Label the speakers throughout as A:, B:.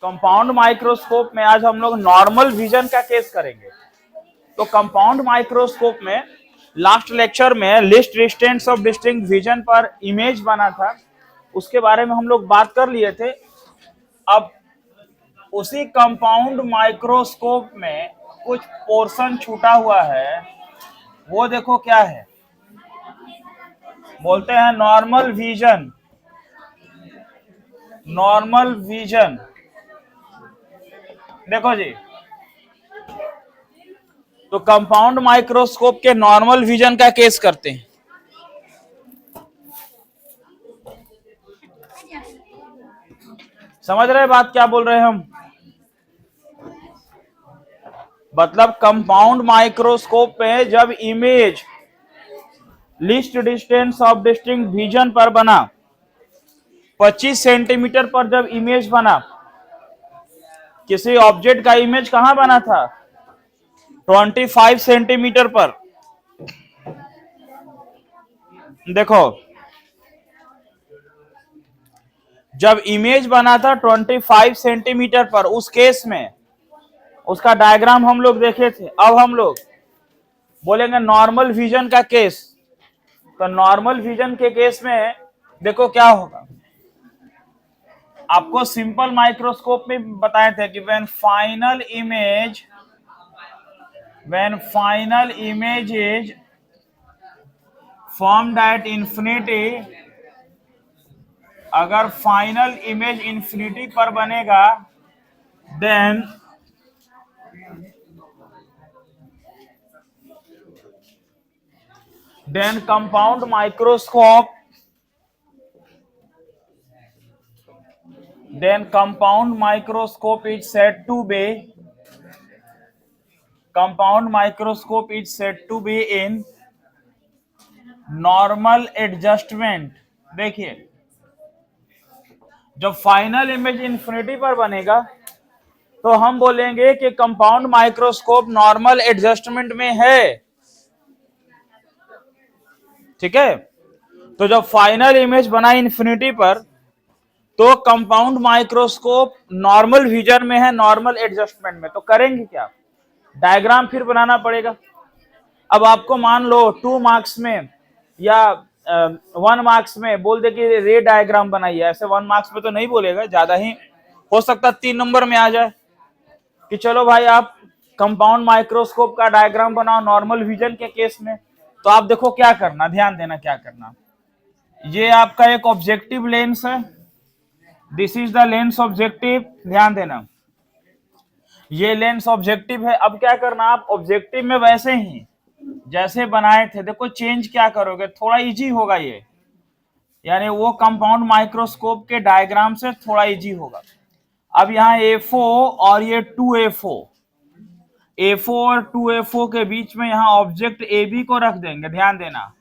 A: Compound microscope में आज हम लोग नॉर्मल विजन का केस करेंगे। तो कंपाउंड माइक्रोस्कोप में लास्ट लेक्चर में list distance of distinct vision पर इमेज बना था, उसके बारे में हम लोग बात कर लिए थे। अब उसी कंपाउंड माइक्रोस्कोप में कुछ पोर्शन छूटा हुआ है, वो देखो क्या है, बोलते हैं नॉर्मल विजन। नॉर्मल विजन देखो जी, तो कंपाउंड माइक्रोस्कोप के नॉर्मल विजन का केस करते हैं। समझ रहे बात क्या बोल रहे हैं हम? मतलब कंपाउंड माइक्रोस्कोप पे जब image list distance of distinct vision पर बना, 25 सेंटीमीटर पर जब इमेज बना, किसी ऑब्जेक्ट का इमेज कहां बना था? 25 सेंटीमीटर पर। देखो जब इमेज बना था 25 सेंटीमीटर पर, उस केस में उसका डायग्राम हम लोग देखे थे। अब हम लोग बोलेंगे नॉर्मल विजन का केस। तो नॉर्मल विजन के केस में देखो क्या होगा। आपको सिंपल माइक्रोस्कोप में बताए थे कि when final image is formed at infinity, अगर फाइनल इमेज इंफिनिटी पर बनेगा then compound microscope is said to be in normal adjustment. देखिए जब फाइनल इमेज इंफिनिटी पर बनेगा तो हम बोलेंगे कि कंपाउंड माइक्रोस्कोप नॉर्मल एडजस्टमेंट में है। ठीक है, तो जब फाइनल इमेज बना इंफिनिटी पर तो कंपाउंड माइक्रोस्कोप नॉर्मल विजन में है, नॉर्मल एडजस्टमेंट में। तो करेंगे क्या? डायग्राम फिर बनाना पड़ेगा। अब आपको मान लो 2 मार्क्स में या 1 मार्क्स में बोल दे कि रे डायग्राम बनाइए, ऐसे 1 मार्क्स में तो नहीं बोलेगा, ज्यादा ही हो सकता 3 नंबर में आ जाए कि चलो भाई आप कंपाउंड माइक्रोस्कोप का डायग्राम बनाओ नॉर्मल विजन के केस में। तो आप देखो क्या करना, ध्यान देना क्या करना। ये आपका एक ऑब्जेक्टिव लेंस है, this is the lens objective, ध्यान देना ये लेंस ऑब्जेक्टिव है। अब क्या करना, आप ऑब्जेक्टिव में वैसे ही जैसे बनाए थे देखो चेंज क्या करोगे, थोड़ा इजी होगा ये, यानी वो कंपाउंड माइक्रोस्कोप के डायग्राम से थोड़ा इजी होगा। अब यहाँ A4 और ये 2A4, A4 और 2A4 के बीच में यहाँ ऑब्जेक्ट AB को रख देंगे, ध्यान देना।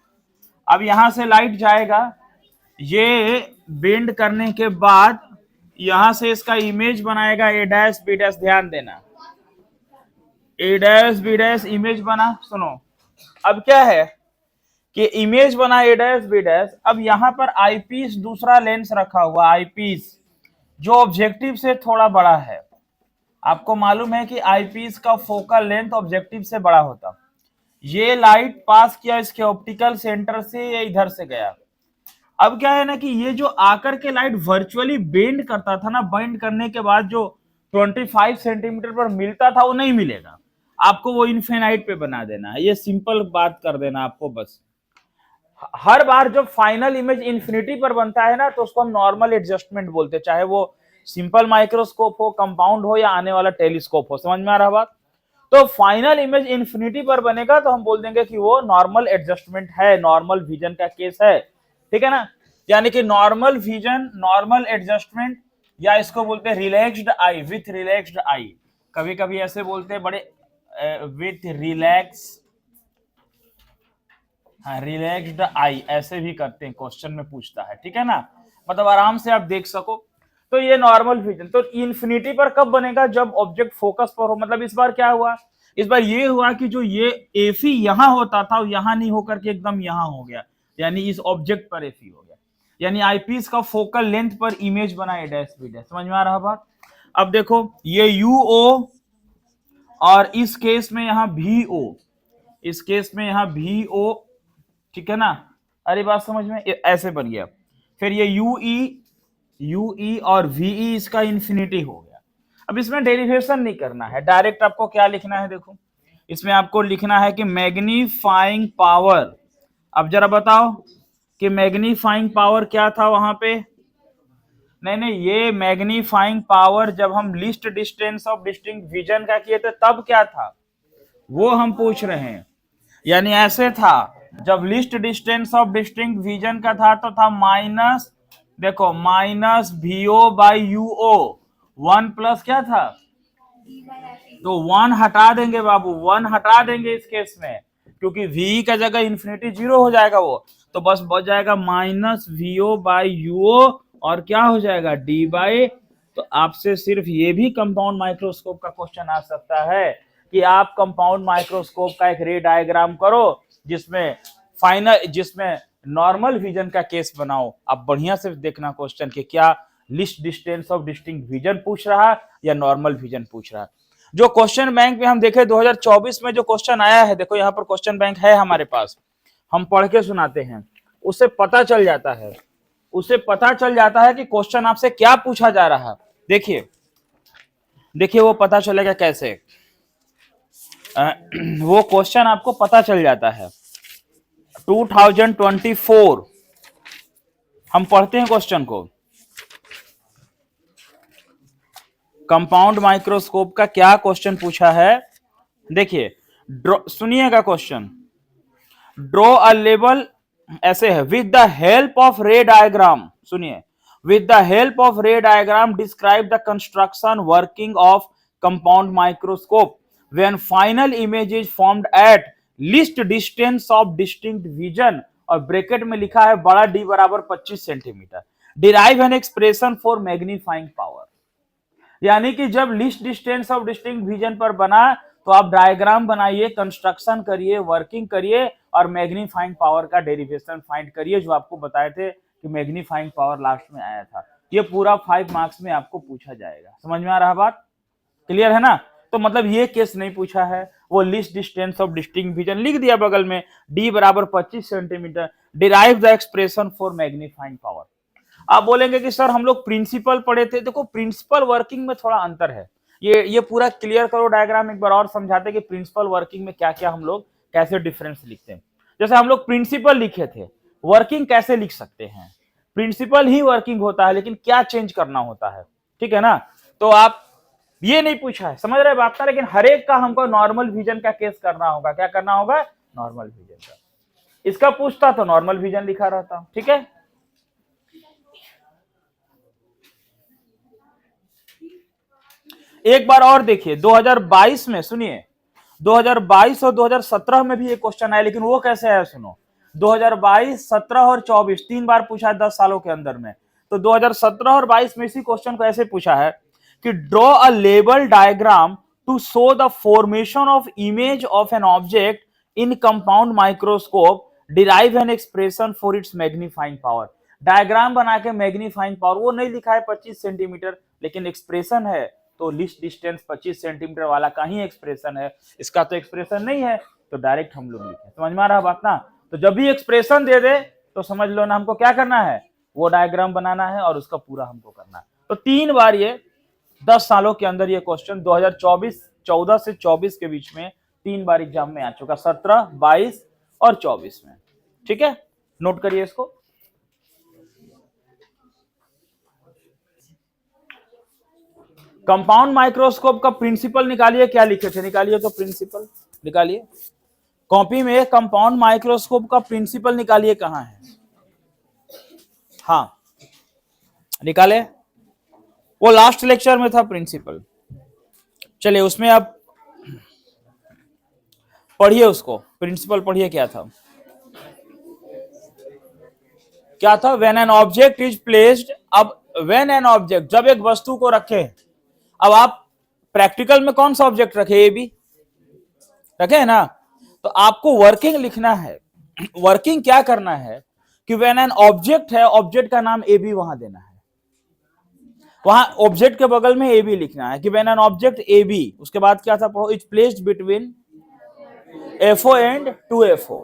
A: अब यहां से लाइट जाएगा, ये बेंड करने के बाद यहां से इसका इमेज बनाएगा A डैश B डैश, ध्यान देना A dash B dash image बना। सुनो अब क्या है कि इमेज बना A डैश B डैश। अब यहां पर आईपीस दूसरा लेंस रखा हुआ, आईपीस जो ऑब्जेक्टिव से थोड़ा बड़ा है। आपको मालूम है कि आईपीस का फोकल लेंथ ऑब्जेक्टिव से बड़ा होता। ये लाइट पास किया इसके ऑप्टिकल सेंटर से, ये इधर से गया। अब क्या है ना कि ये जो आकर के लाइट वर्चुअली बेंड करता था ना, बेंड करने के बाद जो 25 सेंटीमीटर पर मिलता था वो नहीं मिलेगा आपको, वो इनफिनाइट पे बना देना है। ये सिंपल बात कर देना आपको बस। हर बार जब फाइनल इमेज इंफिनिटी पर बनता है ना तो उसको हम नॉर्मल एडजस्टमेंट बोलते हैं, चाहे वो सिंपल माइक्रोस्कोप हो, कंपाउंड हो या आने वाला टेलीस्कोप हो। समझ में आ रहा बात? तो फाइनल इमेज इंफिनिटी पर बनेगा तो हम बोल देंगे कि वो नॉर्मल एडजस्टमेंट है, नॉर्मल विजन का केस है। ठीक है ना, यानी कि नॉर्मल विजन, नॉर्मल एडजस्टमेंट, या इसको बोलते हैं रिलैक्स्ड आई, विथ रिलैक्स्ड आई। कभी कभी ऐसे बोलते हैं बड़े विथ रिलैक्स, हाँ रिलैक्स्ड आई ऐसे भी करते हैं, क्वेश्चन में पूछता है। ठीक है ना, मतलब आराम से आप देख सको। तो ये नॉर्मल विजन तो इन्फिनिटी पर कब बनेगा? जब ऑब्जेक्ट फोकस पर हो। मतलब इस बार क्या हुआ, इस बार ये हुआ कि जो ये एफी यहां होता था यहां नहीं होकर के एकदम यहां हो गया, यानी इस ऑब्जेक्ट पर एफी हो गया, यानी आईपीस का फोकल लेंथ पर इमेज बना A डैश B डैश। समझ में आ रहा बात? अब देखो ये यूओ और इस केस में यहां भी ओ, इस केस में यहां भी ओ, ठीक है ना। अरे बात समझ में, ऐसे बन गया। फिर ये यूई और वीई इसका इंफिनिटी हो गया। अब इसमें डेरिवेशन नहीं करना है, डायरेक्ट आपको क्या लिखना है, देखो इसमें आपको लिखना है कि मैग्नीफाइंग पावर। अब जरा बताओ कि मैग्नीफाइंग पावर क्या था वहां पे। नहीं, ये मैग्नीफाइंग पावर जब हम list distance of distinct vision का किए थे तब क्या था, वो हम पूछ रहे हैं। यानी ऐसे था, जब least distance of distinct vision का था तो था माइनस, देखो minus VO by UO, 1 plus क्या था, तो 1 हटा देंगे बाबू, 1 हटा देंगे इस केस में, क्योंकि v का जगह इंफिनिटी 0 हो जाएगा वो, तो बस बच जाएगा माइनस वीओ बाई यूओ और क्या हो जाएगा डी बाई। तो आपसे सिर्फ ये भी कंपाउंड माइक्रोस्कोप का क्वेश्चन आ सकता है कि आप कंपाउंड माइक्रोस्कोप का एक रे डायग्राम करो जिसमें नॉर्मल विजन का केस बनाओ। आप बढ़िया से देखना क्वेश्चन के क्या list distance of distinct vision पूछ रहा या नॉर्मल विजन पूछ रहा। जो क्वेश्चन बैंक में हम देखे 2024 में जो क्वेश्चन आया है, देखो यहाँ पर क्वेश्चन बैंक है हमारे पास, हम पढ़ के सुनाते हैं, उससे पता चल जाता है, कि क्वेश्चन आपसे क्या पूछा जा रहा है। देखिए वो पता चलेगा कैसे, वो क्वेश्चन आपको पता चल जाता है। 2024 हम पढ़ते हैं क्वेश्चन को, कंपाउंड माइक्रोस्कोप का क्या क्वेश्चन पूछा है। देखिए सुनिएगा क्वेश्चन, ड्रॉ अ लेवल, ऐसे है, with the help of ray diagram, सुनिए, with the help of ray diagram describe the construction working of compound microscope when final image is formed at least distance of distinct vision, और bracket में लिखा है बड़ा D बराबर 25 centimetre, derive an expression for magnifying power. यानी कि जब least distance of distinct vision पर बना तो आप डायग्राम बनाइए, कंस्ट्रक्शन करिए, वर्किंग करिए और मैग्नीफाइंग पावर का डेरिवेशन फाइंड करिए, जो आपको बताए थे कि मैग्नीफाइंग पावर लास्ट में आया था। ये पूरा 5 मार्क्स में आपको पूछा जाएगा। समझ में आ रहा बात, क्लियर है ना। तो मतलब ये केस नहीं पूछा है, वो list distance of distinct vision लिख दिया बगल में, डी बराबर 25 centimetre, derive the expression for magnifying power. आप बोलेंगे कि सर हम लोग प्रिंसिपल पढ़े थे, देखो प्रिंसिपल वर्किंग में थोड़ा अंतर है, ये पूरा क्लियर करो डायग्राम, एक बार और समझाते कि प्रिंसिपल वर्किंग में क्या क्या हम लोग कैसे डिफरेंस लिखते हैं। जैसे हम लोग प्रिंसिपल लिखे थे, वर्किंग कैसे लिख सकते हैं, प्रिंसिपल ही वर्किंग होता है, लेकिन क्या चेंज करना होता है, ठीक है ना। तो आप ये नहीं पूछा है, समझ रहे बात का, लेकिन हर एक का हमको नॉर्मल विजन का केस करना होगा। क्या करना होगा, नॉर्मल विजन का। इसका पूछता तो नॉर्मल विजन लिखा रहता, ठीक है। एक बार और देखिए 2022 में, सुनिए 2022 और 2017 में भी एक क्वेश्चन आया, लेकिन वो कैसे आया सुनो। 2022, 17 और 24 3 बार पूछा है 10 सालों के अंदर में। तो 2017 और 22 में इसी क्वेश्चन को ऐसे पूछा है कि draw a label diagram to show the formation of image of an object in compound microscope, derive an expression for its magnifying power. Diagram बना के मैग्नीफाइंग पावर वो नहीं लिखा है 25 सेंटीमीटर, लेकिन एक्सप्रेशन है तो लिस्ट डिस्टेंस 25 सेंटीमीटर वाला का ही एक्सप्रेशन है, इसका तो एक्सप्रेशन नहीं है, तो डायरेक्ट हम लोग लिखे। समझ में आ रहा बात ना। तो जब भी एक्सप्रेशन दे दे तो समझ लो ना हमको क्या करना है, वो डायग्राम बनाना है और उसका पूरा हमको करना है। तो 3 बार ये 10 सालों के अंदर ये क्वेश्चन 2014 से 24 के बीच में 3 बार एग्जाम में आ चुका, 17, 22 और 24 में, ठीक है। नोट करिए इसको। कंपाउंड माइक्रोस्कोप का प्रिंसिपल निकालिए, क्या लिखे थे, निकालिए तो प्रिंसिपल निकालिए कॉपी में, कंपाउंड माइक्रोस्कोप का प्रिंसिपल निकालिए, कहां है, हाँ निकाले, वो लास्ट लेक्चर में था प्रिंसिपल। चलिए उसमें आप पढ़िए उसको, प्रिंसिपल पढ़िए क्या था, when an object is placed. अब व्हेन एन ऑब्जेक्ट, जब एक वस्तु को रखे, अब आप प्रैक्टिकल में कौन सा ऑब्जेक्ट रखे, ए बी रखे है ना, तो आपको वर्किंग लिखना है। वर्किंग क्या करना है कि व्हेन एन ऑब्जेक्ट है, ऑब्जेक्ट का नाम ए बी वहां देना है। वहां ऑब्जेक्ट के बगल में ए बी लिखना है कि when an object A B, उसके बाद क्या था पढ़ो, is placed between FO and two FO,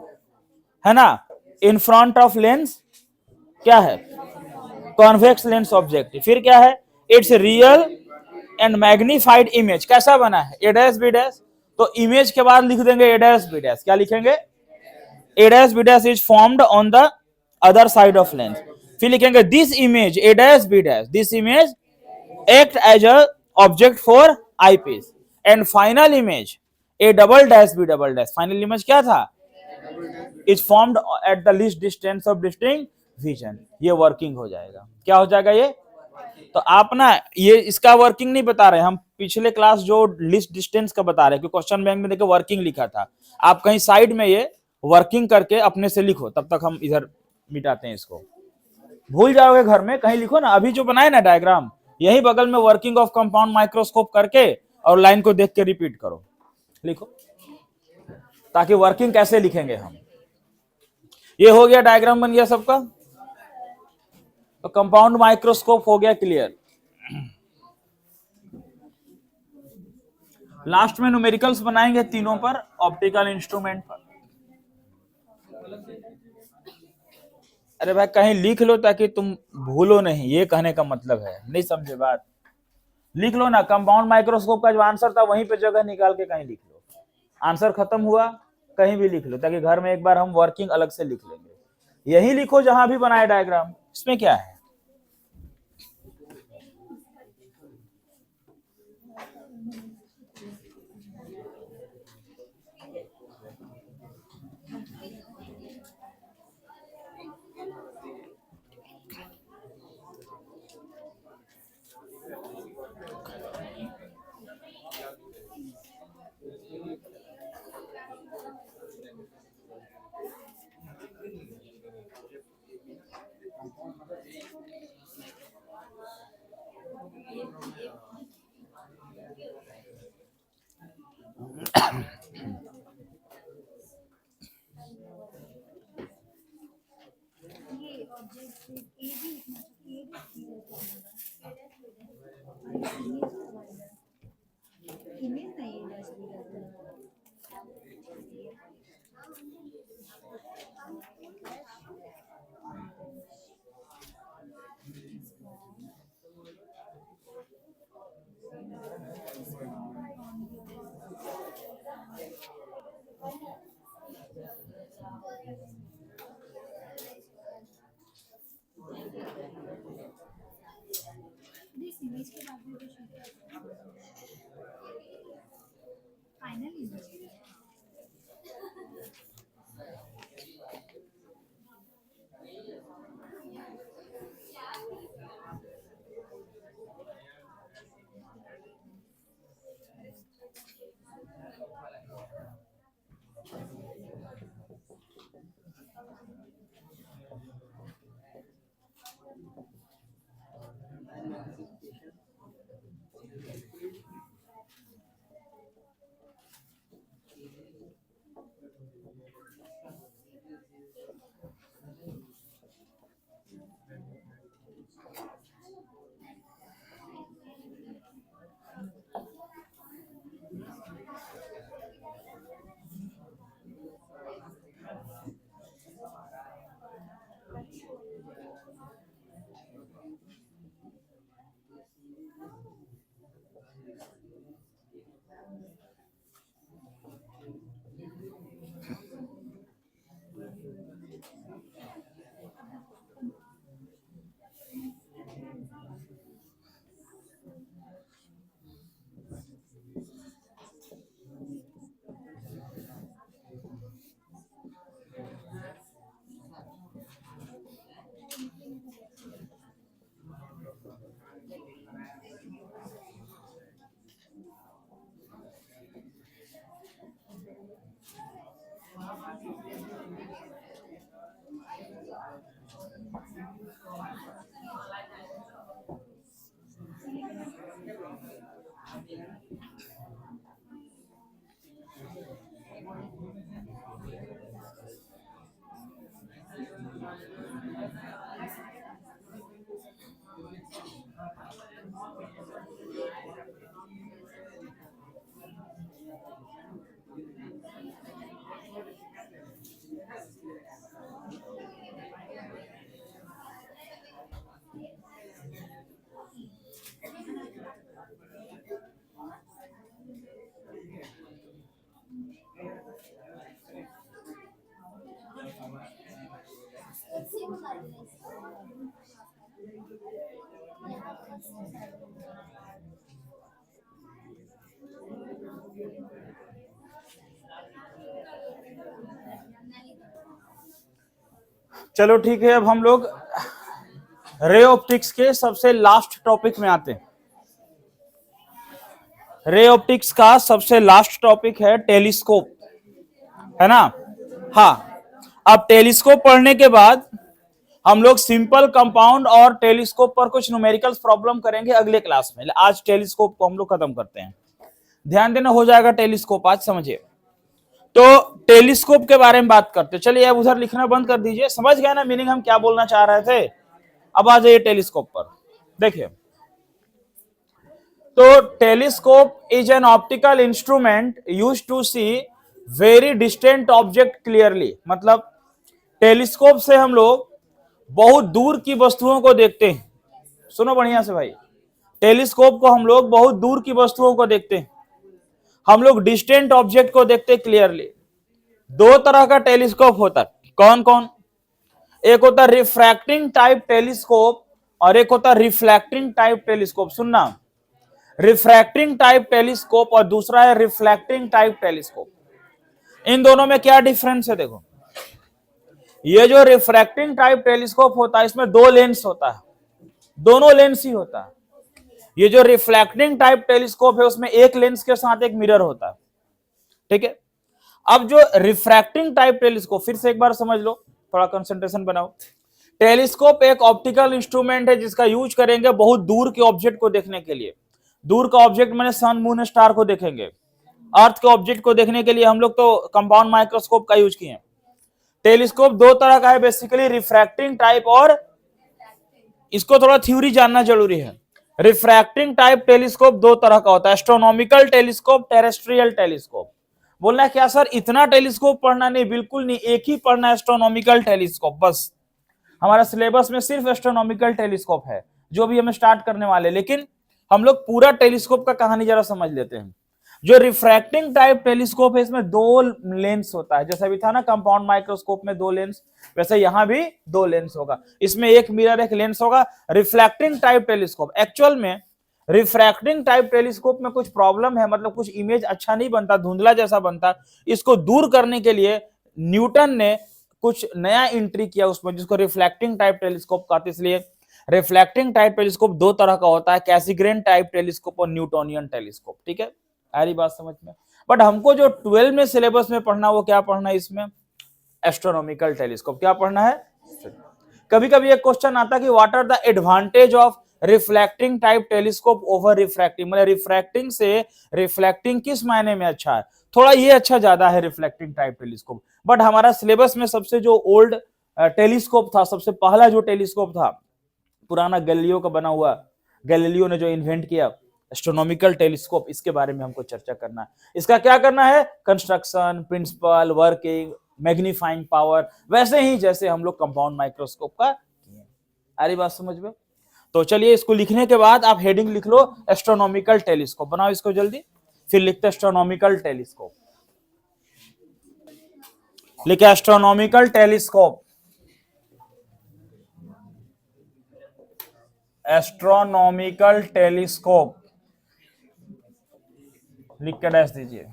A: है ना, इन फ्रंट ऑफ लेंस क्या है, कॉन्वेक्स लेंस ऑब्जेक्ट, फिर क्या है, it's real and magnified image कैसा बना है, ए डैश बी डैश, तो इमेज के बाद लिख देंगे ए डैश बी डैश, क्या लिखेंगे, A dash B dash is formed on the other side of lens, फिर लिखेंगे this image A dash B dash, this image act as a object for eyepiece, and final image A double dash B double dash, final image क्या था, is formed at the least distance of distinct vision, ये working हो जाएगा, क्या हो जाएगा ये, तो आप ना ये इसका वर्किंग नहीं बता रहे, हम पिछले क्लास जो लिस्ट डिस्टेंस का बता रहे हैं, क्योंकि क्वेश्चन बैंक में देखो वर्किंग लिखा था, आप कहीं साइड में ये वर्किंग करके अपने से लिखो, तब तक हम इधर मिटाते हैं इसको, भूल जाओगे घर में, कहीं लिखो ना, अभी जो बनाए ना डायग्राम, यही बगल में वर्किंग ऑफ कंपाउंड माइक्रोस्कोप करके और लाइन को देख के रिपीट करो, लिखो, ताकि वर्किंग कैसे लिखेंगे हम, ये हो गया, डायग्राम बन गया सबका, तो कंपाउंड माइक्रोस्कोप हो गया क्लियर। लास्ट में न्यूमेरिकल्स बनाएंगे तीनों पर, ऑप्टिकल इंस्ट्रूमेंट पर, अरे भाई कहीं लिख लो ताकि तुम भूलो नहीं, ये कहने का मतलब है, नहीं समझे बात, लिख लो ना, कंपाउंड माइक्रोस्कोप का जो आंसर था वहीं पे जगह निकाल के कहीं लिख लो, आंसर खत्म हुआ कहीं भी लिख लो, ताकि घर में एक बार हम वर्किंग अलग से लिख लेंगे, यही लिखो जहां भी बनाए डायग्राम, इसमें क्या है। चलो ठीक है, अब हम लोग रे ऑप्टिक्स के सबसे लास्ट टॉपिक में आते हैं। रे ऑप्टिक्स का सबसे लास्ट टॉपिक है टेलीस्कोप, है ना। हाँ, अब टेलीस्कोप पढ़ने के बाद हम लोग सिंपल कंपाउंड और टेलीस्कोप पर कुछ न्यूमेरिकल्स प्रॉब्लम करेंगे अगले क्लास में। आज टेलीस्कोप को हम लोग खत्म करते हैं। ध्यान देना, हो जाएगा टेलीस्कोप आज, समझिए। तो टेलीस्कोप के बारे में बात करते, चलिए अब उधर लिखना बंद कर दीजिए, समझ गया ना मीनिंग हम क्या बोलना चाह रहे थे। अब आ जाइए टेलीस्कोप पर, देखिए। तो telescope is an optical instrument used to see very distant object clearly. मतलब टेलीस्कोप से हम लोग बहुत दूर की वस्तुओं को देखते हैं। सुनो बढ़िया से भाई, टेलीस्कोप को हम लोग बहुत दूर की वस्तुओं को देखते हैं, हम लोग डिस्टेंट ऑब्जेक्ट को देखते हैं क्लियरली। दो तरह का टेलीस्कोप होता है, कौन कौन? एक होता है रिफ्रैक्टिंग टाइप टेलीस्कोप और एक होता है रिफ्लेक्टिंग टाइप टेलीस्कोप। सुनना, रिफ्रैक्टिंग टाइप टेलीस्कोप और दूसरा है रिफ्लेक्टिंग टाइप टेलीस्कोप। इन दोनों में क्या डिफरेंस है? देखो, ये जो रिफ्रैक्टिंग टाइप टेलीस्कोप होता है इसमें दो लेंस होता है, दोनों लेंस ही होता है। ये जो रिफ्लेक्टिंग टाइप टेलीस्कोप है उसमें एक लेंस के साथ एक मिरर होता है, ठीक है। अब जो रिफ्रैक्टिंग टाइप टेलीस्कोप, फिर से एक बार समझ लो, थोड़ा कंसंट्रेशन बनाओ। टेलीस्कोप एक ऑप्टिकल इंस्ट्रूमेंट है जिसका यूज करेंगे बहुत दूर के ऑब्जेक्ट को देखने के लिए। दूर का ऑब्जेक्ट मैंने सन, मून, स्टार को देखेंगे। अर्थ के ऑब्जेक्ट को देखने के लिए हम लोग तो कंपाउंड माइक्रोस्कोप का यूज किए। टेलीस्कोप दो तरह का है बेसिकली, रिफ्रैक्टिंग टाइप और, इसको थोड़ा थ्योरी जानना जरूरी है। रिफ्रैक्टिंग टाइप टेलीस्कोप दो तरह का होता है, एस्ट्रोनॉमिकल टेलीस्कोप, टेरेस्ट्रियल टेलीस्कोप। बोलना है क्या सर इतना टेलीस्कोप पढ़ना? नहीं, बिल्कुल नहीं, एक ही पढ़ना है, एस्ट्रोनॉमिकल टेलीस्कोप। बस हमारा सिलेबस में सिर्फ एस्ट्रोनॉमिकल टेलीस्कोप है जो भी हम स्टार्ट करने वाले, लेकिन हम लोग पूरा टेलीस्कोप का कहानी जरा समझ लेते हैं। जो रिफ्रैक्टिंग टाइप टेलीस्कोप है इसमें दो लेंस होता है, जैसा भी था ना कंपाउंड माइक्रोस्कोप में दो लेंस, वैसे यहां भी दो लेंस होगा। इसमें एक मिरर एक लेंस होगा। रिफ्लेक्टिंग टाइप टेलीस्कोप, एक्चुअल में रिफ्रैक्टिंग टाइप टेलीस्कोप में कुछ प्रॉब्लम है, मतलब कुछ इमेज अच्छा नहीं बनता, धुंधला जैसा बनता। इसको दूर करने के लिए न्यूटन ने कुछ नया एंट्री किया उसमें, जिसको रिफ्लेक्टिंग टाइप टेलीस्कोप कहते हैं। इसलिए रिफ्लेक्टिंग टाइप टेलीस्कोप दो तरह का होता है, कैसिग्रेन टाइप टेलीस्कोप और न्यूटोनियन टेलीस्कोप, ठीक है। आ रही बात समझ में? बट हमको जो 12 में सिलेबस में पढ़ना, वो क्या पढ़ना है इसमें? Astronomical telescope. क्या पढ़ना है? कभी कभी एक क्वेश्चन आता है कि what are the advantage of reflecting type telescope over refracting, मतलब रिफ्रैक्टिंग से रिफ्लेक्टिंग किस मायने में अच्छा है? थोड़ा ये अच्छा ज्यादा है रिफ्लेक्टिंग टाइप टेलीस्कोप। बट हमारा सिलेबस में सबसे जो ओल्ड टेलीस्कोप था, सबसे पहला जो टेलीस्कोप था पुराना गैलीलियो का बना हुआ, गैलीलियो ने जो इन्वेंट किया एस्ट्रोनॉमिकल टेलीस्कोप, इसके बारे में हमको चर्चा करना है। इसका क्या करना है? Construction, principle, working, magnifying power, वैसे ही जैसे हम लोग कंपाउंड माइक्रोस्कोप का किए। आ रही बात समझ में? तो चलिए, इसको लिखने के बाद आप हेडिंग लिख लो एस्ट्रोनॉमिकल टेलीस्कोप, बनाओ इसको जल्दी, फिर लिखते एस्ट्रोनॉमिकल टेलीस्कोप। लिखे एस्ट्रोनॉमिकल टेलीस्कोप, एस्ट्रोनॉमिकल टेलीस्कोप लिख के डैश दीजिए।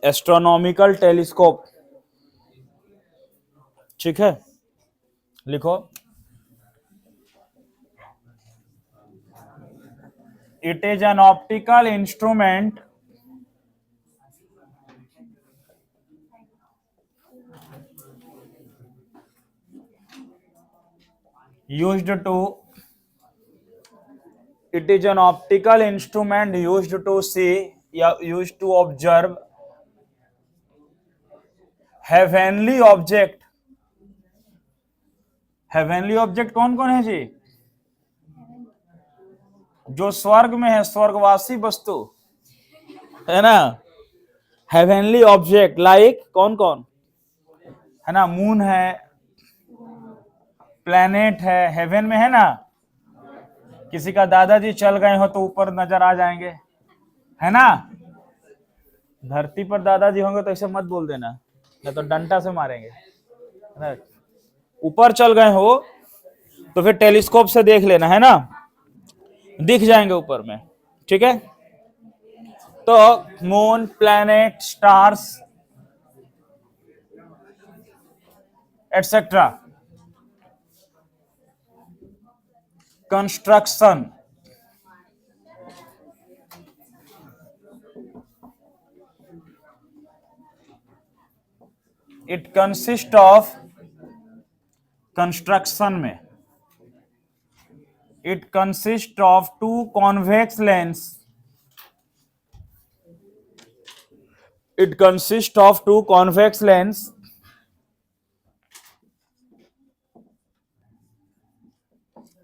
A: एस्ट्रोनॉमिकल टेलीस्कोप, ठीक है, लिखो। It is an optical instrument used to, it is an optical instrument used to see या used to observe heavenly object। heavenly object कौन कौन है जी? जो स्वर्ग में है, स्वर्गवासी वस्तु, है ना। heavenly object लाइक कौन कौन है ना? मून है, प्लेनेट है, हेवन में है ना। किसी का दादाजी चल गए हो तो ऊपर नजर आ जाएंगे, है ना। धरती पर दादाजी होंगे तो ऐसे मत बोल देना, नहीं तो डंडा से मारेंगे, है ना। ऊपर चल गए हो तो फिर टेलीस्कोप से देख लेना, है ना, दिख जाएंगे ऊपर में, ठीक है। तो moon, planet, stars etcetera, construction, it consist of, construction में it consist of two convex lens, it consist of two convex lens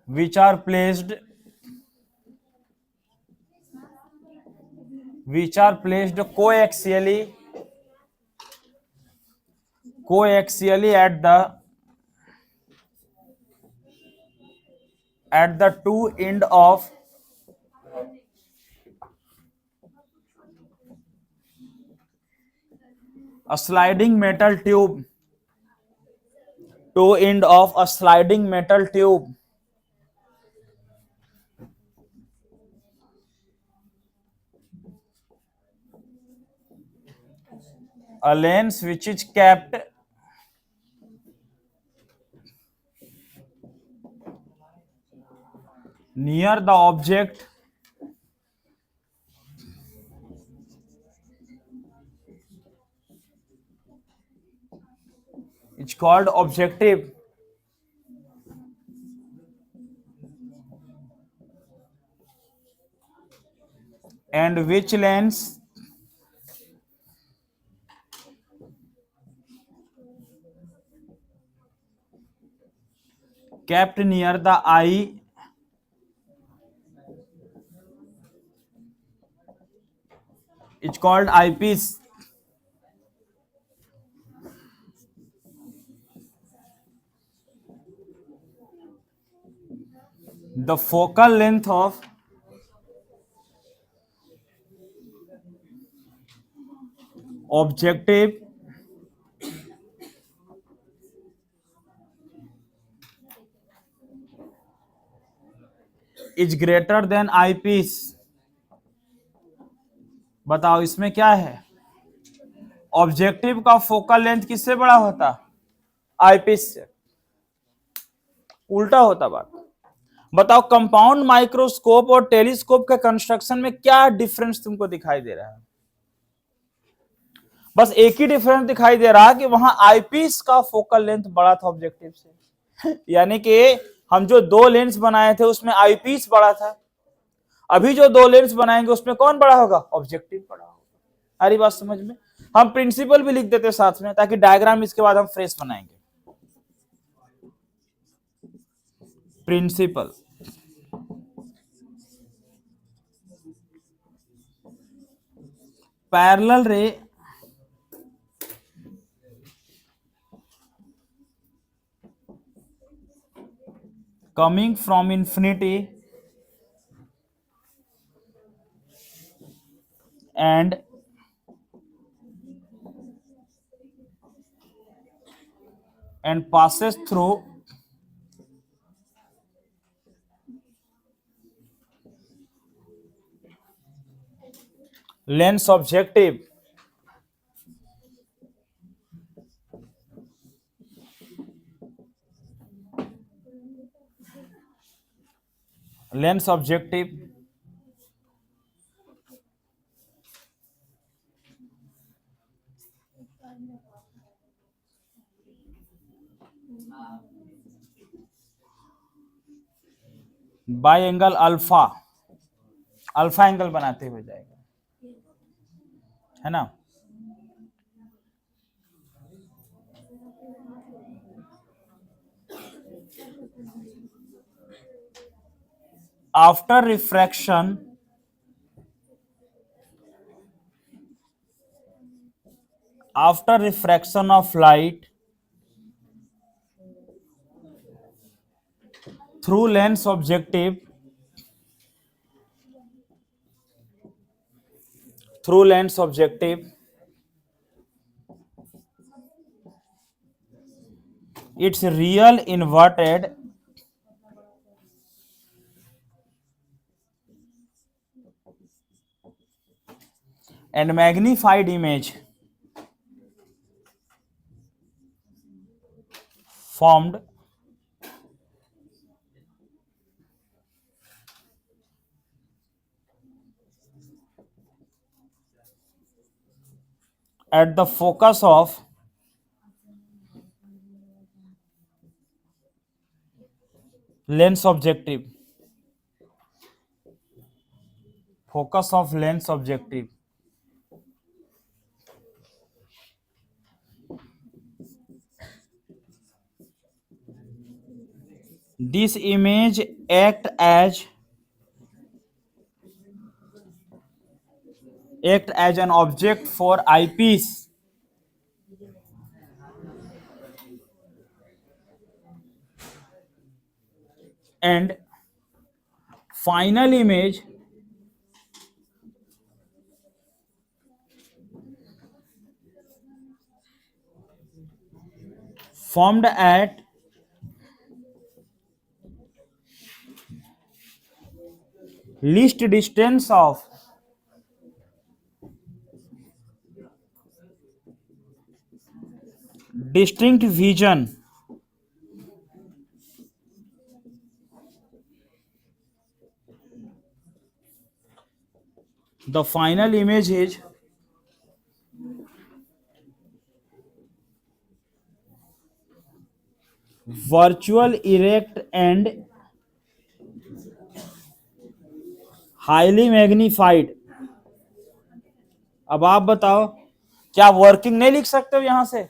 A: which are placed coaxially at the two end of a sliding metal tube, two end of a sliding metal tube, a lens which is kept near the object it's called objective, and which lens kept near the eye it's called eyepiece. The focal length of objective is greater than eyepiece. बताओ इसमें क्या है, objective का focal length किससे बड़ा होता, eyepiece से, उल्टा होता बात। बताओ कंपाउंड माइक्रोस्कोप और टेलीस्कोप के कंस्ट्रक्शन में क्या डिफरेंस तुमको दिखाई दे रहा है, बस एक ही डिफरेंस दिखाई दे रहा है कि वहां आईपीस का फोकल लेंथ बड़ा था ऑब्जेक्टिव से यानी कि हम जो दो लेंस बनाए थे उसमें आईपीस बड़ा था, अभी जो दो लेंस बनाएंगे उसमें कौन बड़ा होगा, ऑब्जेक्टिव बड़ा होगा। सारी बात समझ में, हम प्रिंसिपल भी लिख देते साथ में ताकि डायग्राम इसके बाद हम फ्रेश बनाएंगे। प्रिंसिपल पैरेलल रे coming from infinity and passes through lens objective, lens objective bye angle alpha, alpha angle बनाते हुए जाएगा, है ना। After refraction of light through lens objective its real inverted and magnified image formed at the focus of lens objective. Focus of lens objective. This image act as an object for eyepiece and final image formed at least distance of distinct vision the final image is virtual erect and highly magnified. अब आप बताओ क्या working नहीं लिख सकते हो यहां से?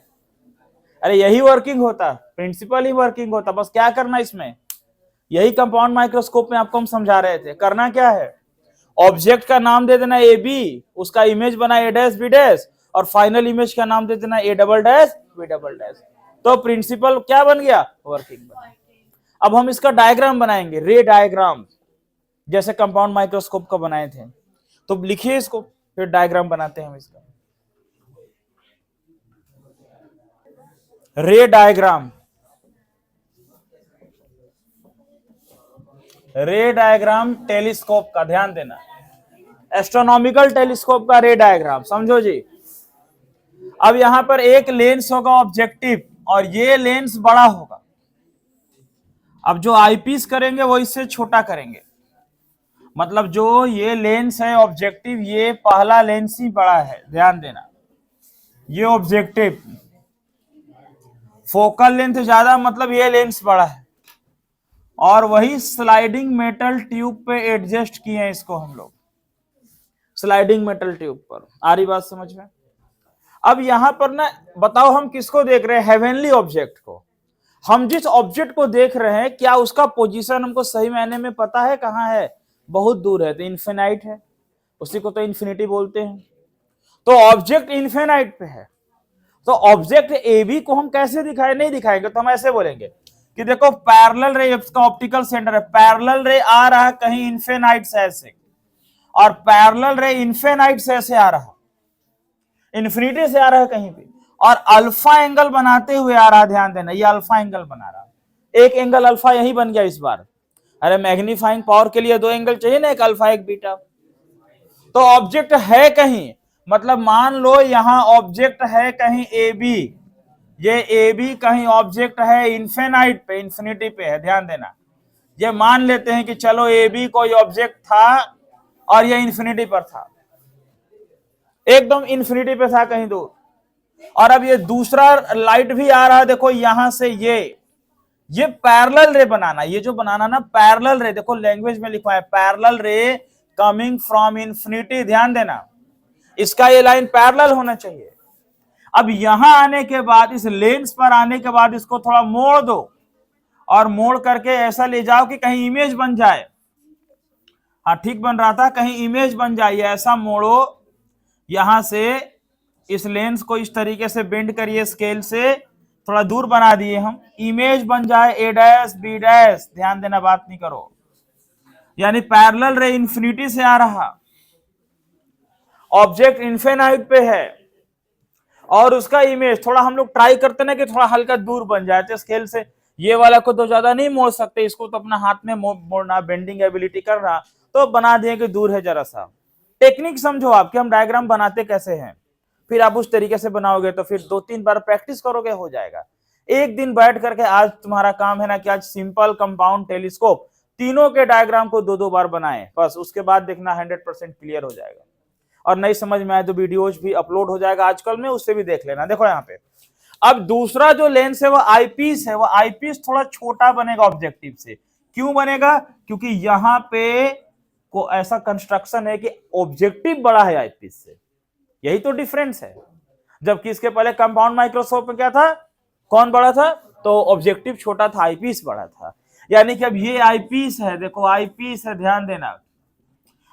A: अरे यही वर्किंग होता, प्रिंसिपल ही वर्किंग होता, बस क्या करना इसमें, यही कंपाउंड माइक्रोस्कोप में आपको हम समझा रहे थे। करना क्या है, ऑब्जेक्ट का नाम दे देना ए बी, उसका इमेज बना ए डैश बी डैश, और फाइनल इमेज का नाम दे देना A double dash B double dash. तो प्रिंसिपल क्या बन गया, वर्किंग बना। अब हम इसका डायग्राम बनाएंगे, रे डायग्राम, जैसे कंपाउंड माइक्रोस्कोप का बनाए थे। तो लिखिए इसको, फिर डायग्राम बनाते हैं हम इसका। रे डायग्राम, रे डायग्राम टेलीस्कोप का, ध्यान देना, एस्ट्रोनॉमिकल टेलीस्कोप का रे डायग्राम, समझो जी। अब यहां पर एक लेंस होगा ऑब्जेक्टिव, और ये लेंस बड़ा होगा। अब जो आईपीस करेंगे वो इससे छोटा करेंगे, मतलब जो ये लेंस है ऑब्जेक्टिव, ये पहला लेंस ही बड़ा है, ध्यान देना। ये ऑब्जेक्टिव, फोकल लेंथ ज्यादा, मतलब ये लेंस बड़ा है, और वही स्लाइडिंग मेटल ट्यूब पे एडजस्ट किए हैं इसको हम लोग, स्लाइडिंग मेटल ट्यूब पर। आ रही बात समझ में? अब यहां पर ना बताओ हम किसको देख रहे हैं, हेवनली ऑब्जेक्ट को। हम जिस ऑब्जेक्ट को देख रहे हैं, क्या उसका पोजीशन हमको सही मायने में पता है कहां है? बहुत दूर है, तो इन्फिनाइट है, उसी को तो इन्फिनिटी बोलते हैं। तो ऑब्जेक्ट इन्फिनाइट पे है, तो ऑब्जेक्ट ए बी को हम कैसे दिखाए, नहीं दिखाएंगे, तो हम ऐसे बोलेंगे कि देखो पैरेलल रे, इसका ऑप्टिकल सेंटर है, पैरेलल रे आ रहा है कहीं इन्फिनाइट से ऐसे, और पैरेलल रे इन्फिनाइट से ऐसे आ रहा, इन्फिनिटी से आ रहा है कहीं पे, और अल्फा एंगल बनाते हुए आ रहा, ध्यान देना, ये अल्फा एंगल बना रहा, एक एंगल अल्फा यही बन गया इस बार। अरे मैग्नीफाइंग पावर के लिए दो एंगल चाहिए ना, एक अल्फा एक बीटा। तो ऑब्जेक्ट है कहीं, मतलब मान लो यहां ऑब्जेक्ट है कहीं ए बी, ये ए बी कहीं ऑब्जेक्ट है इन्फिनाइट पे, इन्फिनिटी पे है, ध्यान देना। ये मान लेते हैं कि चलो ए बी कोई ऑब्जेक्ट था और ये इन्फिनिटी पर था, एकदम इन्फिनिटी पे था कहीं दूर, और अब ये दूसरा लाइट भी आ रहा है, देखो यहां से ये पैरेलल रे बनाना, ये जो बनाना ना पैरेलल रे, देखो लैंग्वेज में लिखा है parallel ray coming from infinity, ध्यान देना, इसका ये लाइन पैरेलल होना चाहिए। अब यहां आने के बाद, इस लेंस पर आने के बाद इसको थोड़ा मोड़ दो, और मोड़ करके ऐसा ले जाओ कि कहीं इमेज बन जाए। हाँ ठीक बन रहा था, कहीं इमेज बन जाए, ऐसा मोड़ो, यहां से इस लेंस को इस तरीके से बेंड करिए, स्केल से थोड़ा दूर बना दिए हम, इमेज बन जाए ए डैश बी डैश, ध्यान देना, बात नहीं करो, यानी पैरेलल रे इन्फिनिटी से आ रहा, ऑब्जेक्ट इन्फिनाइट पे है, और उसका इमेज थोड़ा हम लोग ट्राई करते ना कि थोड़ा हल्का दूर बन जाए, तो स्केल से ये वाला को तो ज्यादा नहीं मोड़ सकते, इसको तो अपना हाथ में मोड़ना, बेंडिंग एबिलिटी करना, तो बना दिए कि दूर है जरा सा, टेक्निक समझो आप कि हम डायग्राम बनाते कैसे हैं, फिर आप उस तरीके से बनाओगे तो फिर 2-3 बार प्रैक्टिस करोगे हो जाएगा। एक दिन बैठ करके आज तुम्हारा काम है ना कि आज सिंपल कंपाउंड टेलीस्कोप तीनों के डायग्राम को 2-2 बार बनाएं, बस उसके बाद देखना 100% क्लियर हो जाएगा। और नहीं समझ में आए तो वीडियोज भी अपलोड हो जाएगा आजकल में, उससे भी देख लेना। देखो यहाँ पे अब दूसरा जो लेंस है वो आईपीस है, वो आईपीस थोड़ा छोटा बनेगा ऑब्जेक्टिव से। क्यों बनेगा? क्योंकि यहाँ पे को ऐसा कंस्ट्रक्शन है कि ऑब्जेक्टिव बड़ा है आईपीस से, यही तो डिफरेंस है। जबकि इसके पहले कंपाउंड माइक्रोस्कोप में क्या था, कौन बड़ा था? तो ऑब्जेक्टिव छोटा था, आईपीस बड़ा था। यानी कि अब ये आईपीस है, देखो आईपीस है, ध्यान देना।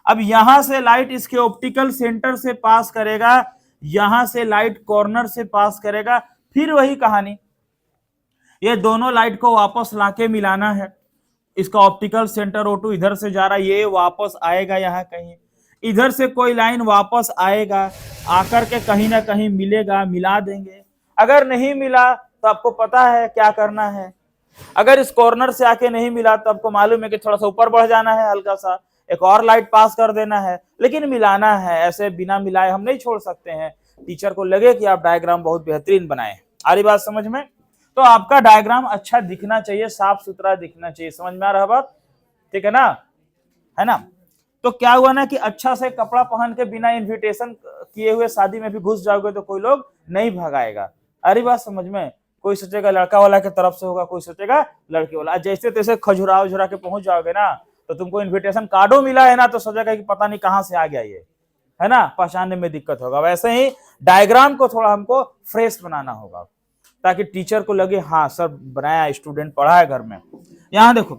A: अब यहां से लाइट इसके ऑप्टिकल सेंटर से पास करेगा, यहां से लाइट कॉर्नर से पास करेगा, फिर वही कहानी, ये दोनों लाइट को वापस लाके मिलाना है। इसका ऑप्टिकल सेंटर O2 इधर से जा रहा है, ये वापस आएगा यहाँ कहीं, इधर से कोई लाइन वापस आएगा, आकर के कहीं ना कहीं मिलेगा, मिला देंगे। अगर नहीं मिला तो आपको पता है क्या करना है। अगर इस कॉर्नर से आके नहीं मिला तो आपको मालूम है कि थोड़ा सा ऊपर बढ़ जाना है, हल्का सा एक और लाइट पास कर देना है, लेकिन मिलाना है। ऐसे बिना मिलाए हम नहीं छोड़ सकते हैं। टीचर को लगे कि आप डायग्राम बहुत बेहतरीन बनाए। आ रही बात समझ में? तो आपका डायग्राम अच्छा दिखना चाहिए, साफ सुथरा दिखना चाहिए। समझ में आ रहा बात? ठीक है ना, है ना? तो क्या हुआ ना कि अच्छा से कपड़ा पहन के बिना इन्विटेशन किए हुए शादी में भी घुस जाओगे तो कोई लोग नहीं भगाएगा। अरे बात समझ में? कोई सोचेगा लड़का वाला की तरफ से होगा, कोई सोचेगा लड़के वाला। जैसे तैसे खजुरा उजुरा के पहुंच जाओगे ना, तो तुमको इन्विटेशन कार्डो मिला है ना, तो सोचेगा कि पता नहीं कहां से आ गया ये, है ना, पहचानने में दिक्कत होगा। वैसे ही डायग्राम को थोड़ा हमको फ्रेश बनाना होगा, ताकि टीचर को लगे हाँ सर बनाया, स्टूडेंट पढ़ा है घर में। यहां देखो,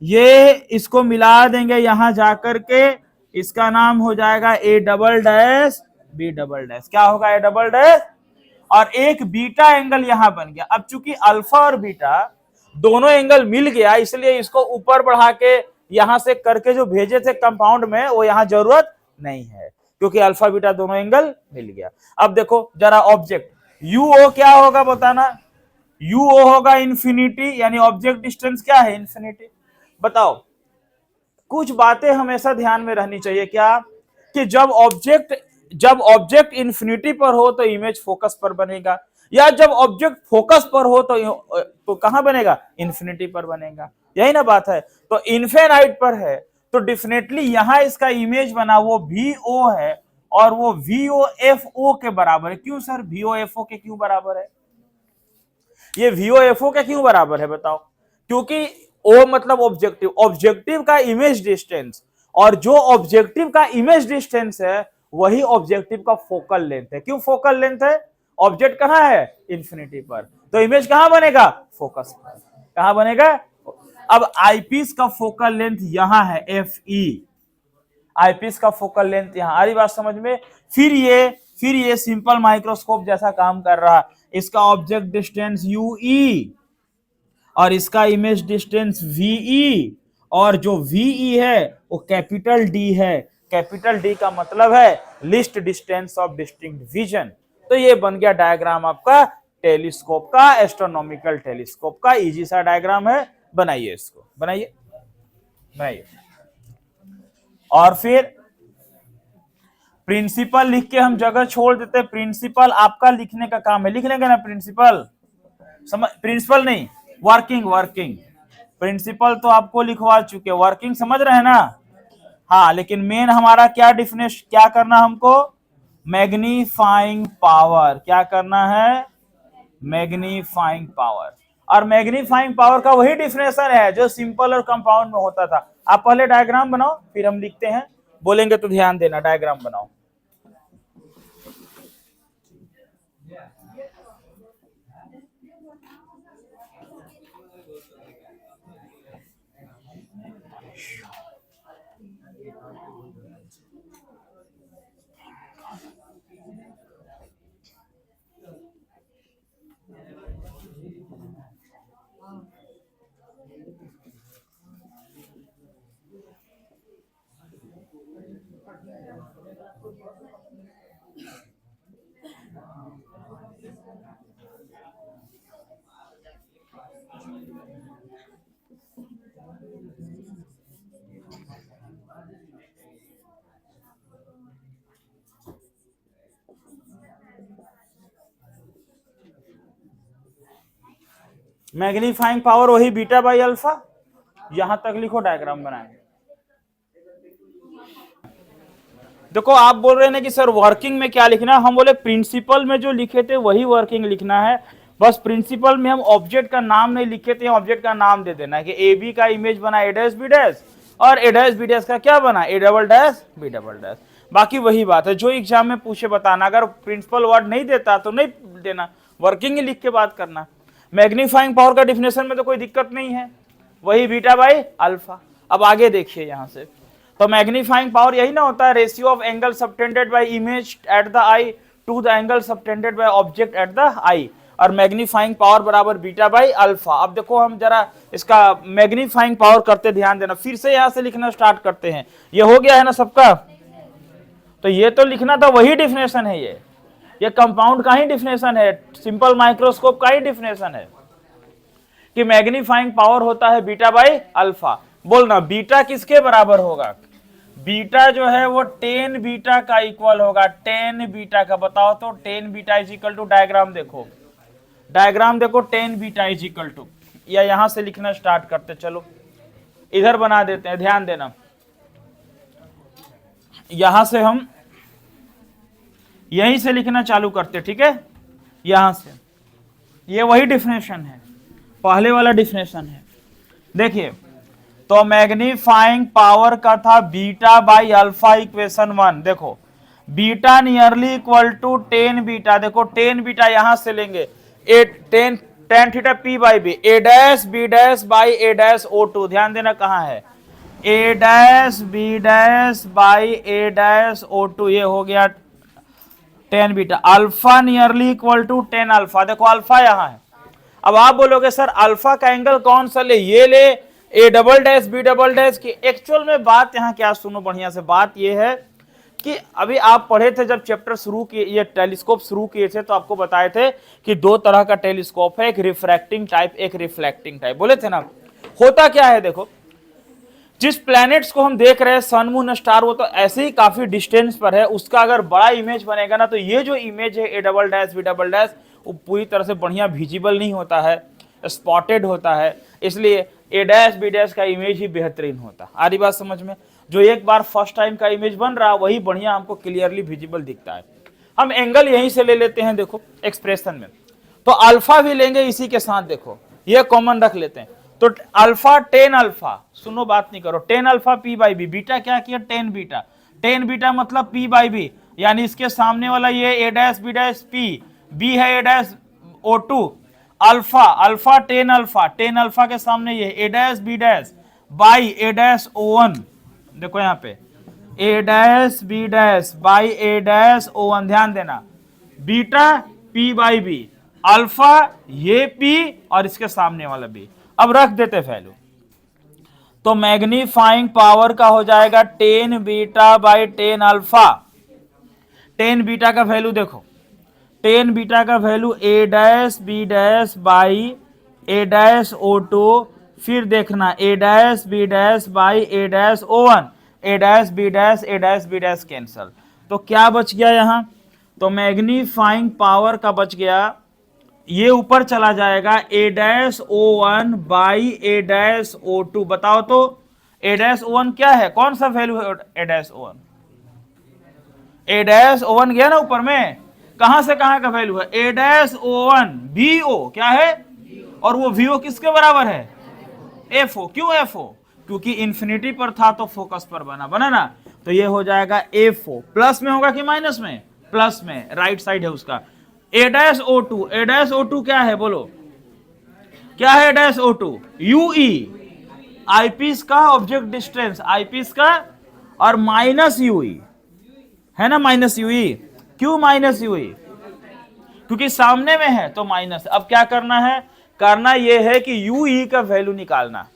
A: ये इसको मिला देंगे यहां जाकर के, इसका नाम हो जाएगा A double dash B double dash. क्या होगा? A डबल डैश, और एक बीटा एंगल यहां बन गया। अब चूंकि अल्फा और बीटा दोनों एंगल मिल गया, इसलिए इसको ऊपर बढ़ा के यहां से करके जो भेजे थे कंपाउंड में, वो यहां जरूरत नहीं है, क्योंकि अल्फा बीटा दोनों एंगल मिल गया। अब देखो जरा ऑब्जेक्ट UO क्या होगा बताना। UO होगा इंफिनिटी, यानी ऑब्जेक्ट डिस्टेंस क्या है? इंफिनिटी। बताओ, कुछ बातें हमेशा ध्यान में रहनी चाहिए क्या, कि जब ऑब्जेक्ट इंफिनिटी पर हो तो इमेज फोकस पर बनेगा, या जब ऑब्जेक्ट फोकस पर हो तो कहां बनेगा? इंफिनिटी पर बनेगा। यही ना बात है। तो इनफिनाइट पर है तो डेफिनेटली यहां इसका इमेज बना वो VO है, और वो VOFO के बराबर है। क्यों सर VOFO के क्यों बराबर है? ये VOFO के क्यों बराबर है बताओ? क्योंकि O मतलब ऑब्जेक्टिव, ऑब्जेक्टिव का इमेज डिस्टेंस, और जो ऑब्जेक्टिव का इमेज डिस्टेंस है वही ऑब्जेक्टिव का फोकल लेंथ है। क्यों फोकल लेंथ है? ऑब्जेक्ट कहां है? इंफिनिटी पर, तो इमेज कहां बनेगा? फोकस पर। कहां बनेगा? अब आईपीस का फोकल लेंथ यहां है FE, आईपीस का फोकल लेंथ यहां। आ रही बात समझ में? फिर ये सिंपल माइक्रोस्कोप जैसा काम कर रहा। इसका ऑब्जेक्ट डिस्टेंस UE, और इसका इमेज डिस्टेंस VE, और जो VE है वो कैपिटल D है। कैपिटल D का मतलब है least distance of distinct vision. तो ये बन गया डायग्राम आपका टेलीस्कोप का, एस्ट्रोनॉमिकल टेलीस्कोप का। इजी सा डायग्राम है, बनाइए इसको, बनाइए बनाइए। और फिर प्रिंसिपल लिख के हम जगह छोड़ देते। प्रिंसिपल आपका लिखने का काम है, लिख लेंगे ना प्रिंसिपल? प्रिंसिपल नहीं, वर्किंग प्रिंसिपल तो आपको लिखवा चुके, वर्किंग समझ रहे हैं ना? हाँ, लेकिन मेन हमारा क्या डिफिनेशन क्या करना हमको? Magnifying power. क्या करना है? Magnifying power. और मैग्नीफाइंग पावर का वही डिफिनेशन है जो सिंपल और कंपाउंड में होता था। आप पहले डायग्राम बनाओ, फिर हम लिखते हैं, बोलेंगे तो ध्यान देना। डायग्राम बनाओ। मैग्नीफाइंग पावर वही बीटा बाई अल्फा, यहां तक लिखो, डायग्राम बनाएंगे। देखो आप बोल रहे हैं ना कि सर वर्किंग में क्या लिखना है, हम बोले प्रिंसिपल में जो लिखे थे वही वर्किंग लिखना है, बस प्रिंसिपल में हम ऑब्जेक्ट का नाम नहीं लिखे थे, ऑब्जेक्ट का नाम दे देना है कि ए बी का इमेज बना ए डैश बी डैश, और ए डैश बी डैश का क्या बना A double dash B double dash. बाकी वही बात है जो एग्जाम में पूछे बताना, अगर प्रिंसिपल वर्ड नहीं देता तो नहीं देना, वर्किंग ही लिख के बात करना। मैग्नीफाइंग पावर का डिफिनेशन में तो कोई दिक्कत नहीं है, वही बीटा बाई अल्फा। अब आगे देखिए यहां से, तो मैग्नीफाइंग पावर यही ना होता है, ratio of angle subtended by image at the eye to the angle subtended by object at the eye, और मैग्नीफाइंग पावर बराबर बीटा बाई अल्फा। अब देखो हम जरा इसका मैग्नीफाइंग पावर करते, ध्यान देना, फिर से यहां से लिखना स्टार्ट करते हैं। ये हो गया है ना सबका, तो ये तो लिखना था, वही डिफिनेशन है, ये कंपाउंड का ही डिफिनेशन है, सिंपल माइक्रोस्कोप का ही डिफिनेशन है कि मैग्नीफाइंग पावर होता है बीटा बाई अल्फा। बोलना बीटा किसके बराबर होगा, बीटा जो है वो 10 बीटा का इक्वल होगा, 10 बीटा का। बताओ तो 10 beta is equal to, diagram देखो, डायग्राम देखो, 10 बीटा इज इक्वल टू, या यहां से लिखना स्टार्ट करते, चलो इधर बना देते हैं, ध्यान देना, यहां से हम यहीं से लिखना चालू करते, ठीक है, यहां से, ये वही डिफिनेशन है, पहले वाला डिफिनेशन है। देखिए तो मैग्नीफाइंग पावर का था बीटा बाई अल्फा इक्वेशन 1, देखो beta nearly equal to 10 beta, देखो 10 बीटा यहां से लेंगे, 10 theta P by B, A dash B dash by A dash O two, ध्यान देना कहां है, A dash B dash by A dash O two, ये हो गया 10 beta, alpha nearly equal to 10 alpha, देखो अल्फा यहां है। अब आप बोलोगे सर अल्फा का एंगल कौन सा ले, ये ले A double dash B double dash की, एक्चुअल में बात यहाँ क्या, सुनो बढ़िया से, बात ये है कि अभी आप पढ़े थे जब चैप्टर शुरू किए, ये टेलीस्कोप शुरू किए थे, तो आपको बताए थे कि दो तरह का टेलीस्कोप है, एक रिफ्रैक्टिंग टाइप, एक रिफ्लेक्टिंग टाइप, बोले थे ना। होता क्या है, देखो जिस प्लैनेट्स को हम देख रहे हैं, सन मून स्टार, वो तो ऐसे ही काफी डिस्टेंस पर है, उसका अगर बड़ा इमेज बनेगा ना, तो ये जो इमेज है A double dash B double dash, वो पूरी तरह से बढ़िया विजिबल नहीं होता है, स्पॉटेड होता है, इसलिए ए डैश बी डैश का इमेज ही बेहतरीन होता है। आ रही बात समझ में, जो एक बार फर्स्ट टाइम का इमेज बन रहा वही बढ़िया हमको क्लियरली विजिबल दिखता है। हम एंगल यहीं से ले लेते हैं, देखो एक्सप्रेशन में, तो अल्फा भी लेंगे इसी के साथ, देखो ये कॉमन रख लेते हैं, तो अल्फा 10 अल्फा, सुनो बात नहीं करो, 10 alpha P by B, beta क्या किया 10 बीटा, 10 बीटा मतलब पी बाई बी, यानी इसके सामने वाला ये A dash B dash P, B है A dash O two, alpha alpha 10 alpha, 10 alpha के सामने ये A dash B dash by A dash O one, देखो यहाँ पे A dash B dash by A dash O one, ध्यान देना, beta P by B, alpha ये P और इसके सामने वाला बी। अब रख देते वैल्यू, तो मैग्नीफाइंग पावर का हो जाएगा 10 बीटा बाई 10 अल्फा, 10 बीटा का वैल्यू देखो, 10 बीटा का value A dash B dash by A dash O two, फिर देखना A dash B dash by A dash O one, A dash B dash cancel, तो क्या बच गया यहां, तो मैग्नीफाइंग पावर का बच गया, ये ऊपर चला जाएगा A dash O one by A dash O two. बताओ तो ए डैश ओ वन क्या है, कौन सा वैल्यू है A dash O one, A dash O one गया ना ऊपर में, कहां से कहां का वैल्यू है, A dash O one B O क्या है, और वो वी ओ किसके बराबर है, एफ ओ, क्यों एफ ओ, क्योंकि इंफिनिटी पर था तो फोकस पर बना ना, तो ये हो जाएगा एफ ओ, प्लस में होगा कि माइनस में, प्लस में, राइट साइड है उसका, A dash O two, A dash O two क्या है बोलो, क्या है A dash O two, U E, eyepiece का ऑब्जेक्ट डिस्टेंस, आईपीस का, और माइनस यूई है ना, माइनस यूई, क्यों माइनस यूई, क्योंकि सामने में है तो माइनस। अब क्या करना है, करना यह है कि यूई का वैल्यू निकालना,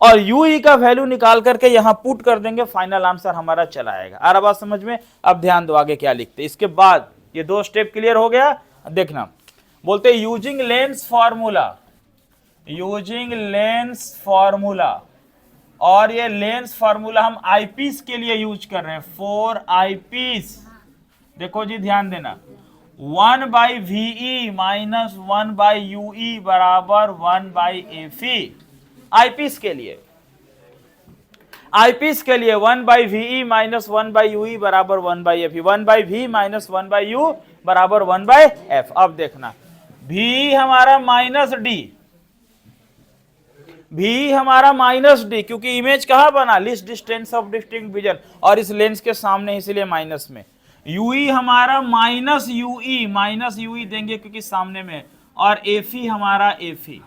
A: और यूई का वैल्यू निकाल करके यहां पुट कर देंगे, फाइनल आंसर हमारा चला आएगा। आ रहा बात समझ में, अब ध्यान दो आगे क्या लिखते, इसके बाद ये दो स्टेप क्लियर हो गया, देखना, बोलते using lens formula, using lens formula, और ये लेंस फॉर्मूला हम आईपीस के लिए यूज कर रहे हैं, फॉर आईपीस, देखो जी ध्यान देना, 1/VE माइनस 1/UE बराबर 1/FE। आईपीस के लिए 1/VE माइनस 1/UE बराबर 1/FE। 1/V माइनस 1/U बराबर 1/F। अब देखना V हमारा माइनस डी, क्योंकि इमेज कहां बना, least distance of distinct vision, और इस लेंस के सामने, इसलिए माइनस में। यूई हमारा माइनस यूई देंगे क्योंकि सामने में, और एफी हमारा एफी।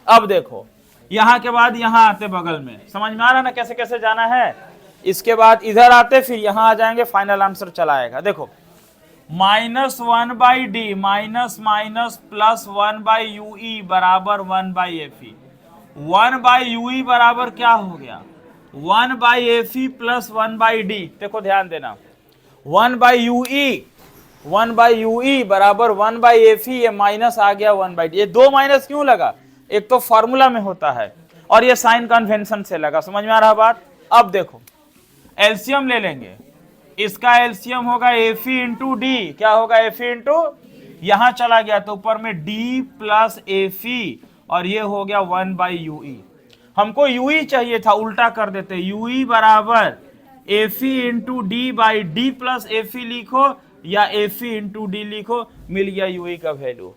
A: अब देखो यहां के बाद यहां आते बगल में, समझ में आ रहा ना कैसे कैसे जाना है। इसके बाद इधर आते, फिर यहां आ जाएंगे, फाइनल आंसर चला आएगा। देखो -1/D minus minus plus 1/UE बराबर 1/FE। 1/UE बराबर क्या हो गया, 1/FE प्लस 1/D। देखो ध्यान देना, 1/UE बराबर 1/FE, ये माइनस आ गया 1/D। ये दो माइनस क्यों लगा, एक तो फॉर्मूला में होता है और ये साइन कन्वेंशन से लगा। समझ में आ रहा बात। अब देखो एलसीएम ले लेंगे, इसका एलसीएम होगा FE इंटू डी। क्या होगा, FE इंटू, यहां चला गया तो ऊपर में D प्लस FE, और ये हो गया 1/UE। हमको UE चाहिए था, उल्टा कर देते, UE बराबर FE into D by D plus FE लिखो, या FE इंटू डी लिखो, मिल गया UE का वैल्यू,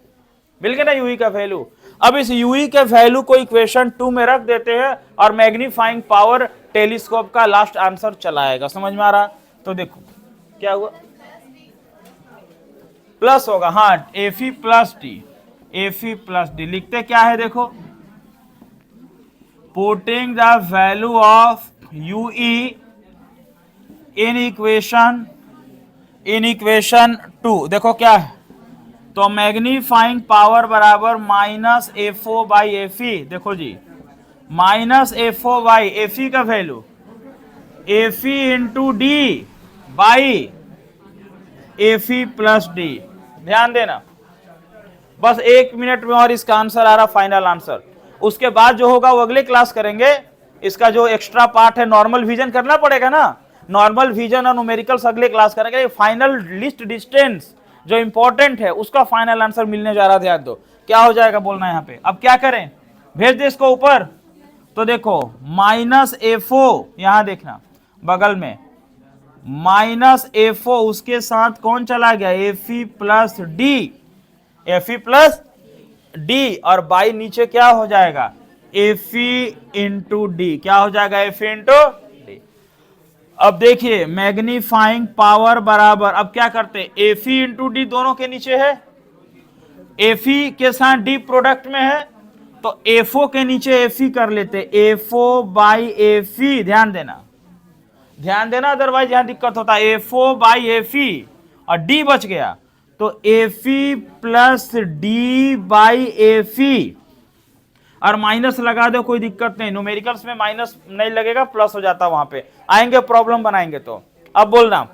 A: मिल गया ना UE का वैल्यू। अब इस UE के वैल्यू को इक्वेशन 2 में रख देते हैं और मैग्नीफाइंग पावर टेलीस्कोप का लास्ट आंसर चला आएगा। समझ में आ रहा। तो देखो क्या हुआ, प्लस होगा, हाँ FE प्लस डी, लिखते क्या है देखो, putting the value of UE in equation 2। देखो क्या है, तो मैग्नीफाइंग पावर बराबर माइनस FO/FE। देखो जी, माइनस FO/FE का value FE into D by FE plus D. ध्यान देना, बस 1 मिनट में और इसका आंसर आ रहा, फाइनल आंसर। उसके बाद जो होगा वो अगले क्लास करेंगे। इसका जो एक्स्ट्रा पार्ट है, नॉर्मल विजन करना पड़ेगा ना, नॉर्मल विजन और न्यूमेरिकल्स अगले क्लास करेंगे। फाइनल लिस्ट डिस्टेंस जो इंपॉर्टेंट है उसका फाइनल आंसर मिलने जा रहा, ध्यान दो क्या हो जाएगा बोलना यहाँ पे। अब क्या करें, भेज दे इसको ऊपर। तो देखो माइनस FO, यहां देखना बगल में माइनस FO, उसके साथ कौन चला गया, FE प्लस डी, और बाई नीचे क्या हो जाएगा, FE इंटू डी। क्या हो जाएगा, FE इंटू डी। अब देखिए मैग्नीफाइंग पावर बराबर, अब क्या करते, FE इंटू डी दोनों के नीचे है, FE के साथ D प्रोडक्ट में है, तो FO के नीचे FE कर लेते, FO/FE। ध्यान देना, अदरवाइज यहां दिक्कत होता है। FO/FE और D बच गया, तो FE प्लस D/FE, और माइनस लगा दो, कोई दिक्कत नहीं, न्यूमेरिकल्स में माइनस नहीं लगेगा, प्लस हो जाता, वहां पे आएंगे प्रॉब्लम बनाएंगे। तो अब बोलना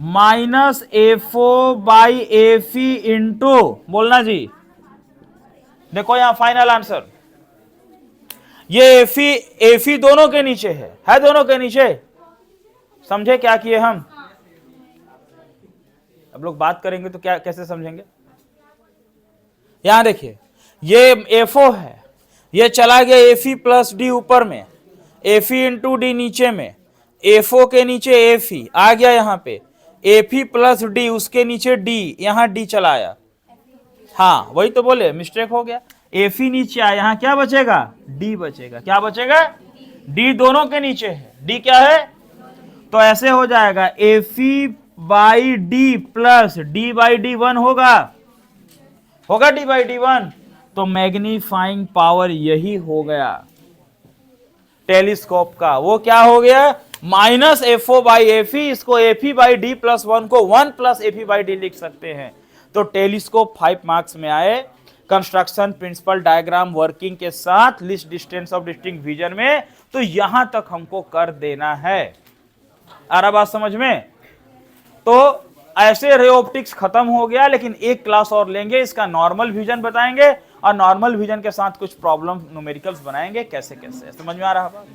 A: माइनस FO/FE इंटू, बोलना जी, देखो यहां फाइनल आंसर, ये FE दोनों के नीचे है दोनों के नीचे। समझे क्या किए हम, अब लोग बात करेंगे तो क्या कैसे समझेंगे। यहां देखिए ये FO है, ये चला गया FE प्लस डी ऊपर में, FE इंटू डी नीचे में, FO के नीचे FE आ गया, यहाँ पे FE प्लस डी, उसके नीचे D, यहाँ D चला आया। हाँ वही तो बोले, मिस्टेक हो गया, FE नीचे आया, यहाँ क्या बचेगा, D बचेगा। क्या बचेगा, D दोनों के नीचे है, D क्या है, तो ऐसे हो जाएगा FE/D प्लस D/D 1 होगा D/D 1। तो मैग्नीफाइंग पावर यही हो गया टेलीस्कोप का, वो क्या हो गया, माइनस FO/FE। इसको FE/D प्लस 1 को 1 प्लस FE/D लिख सकते हैं। तो टेलीस्कोप 5 मार्क्स में आए, कंस्ट्रक्शन, प्रिंसिपल, डायग्राम, वर्किंग के साथ list distance of distinct vision में। तो यहां तक हमको कर देना है। आ रहा बात समझ में। तो ऐसे रे ऑप्टिक्स खत्म हो गया, लेकिन एक क्लास और लेंगे, इसका नॉर्मल विजन बताएंगे और नॉर्मल विजन के साथ कुछ प्रॉब्लम न्यूमेरिकल्स बनाएंगे, कैसे कैसे। समझ में आ रहा बात।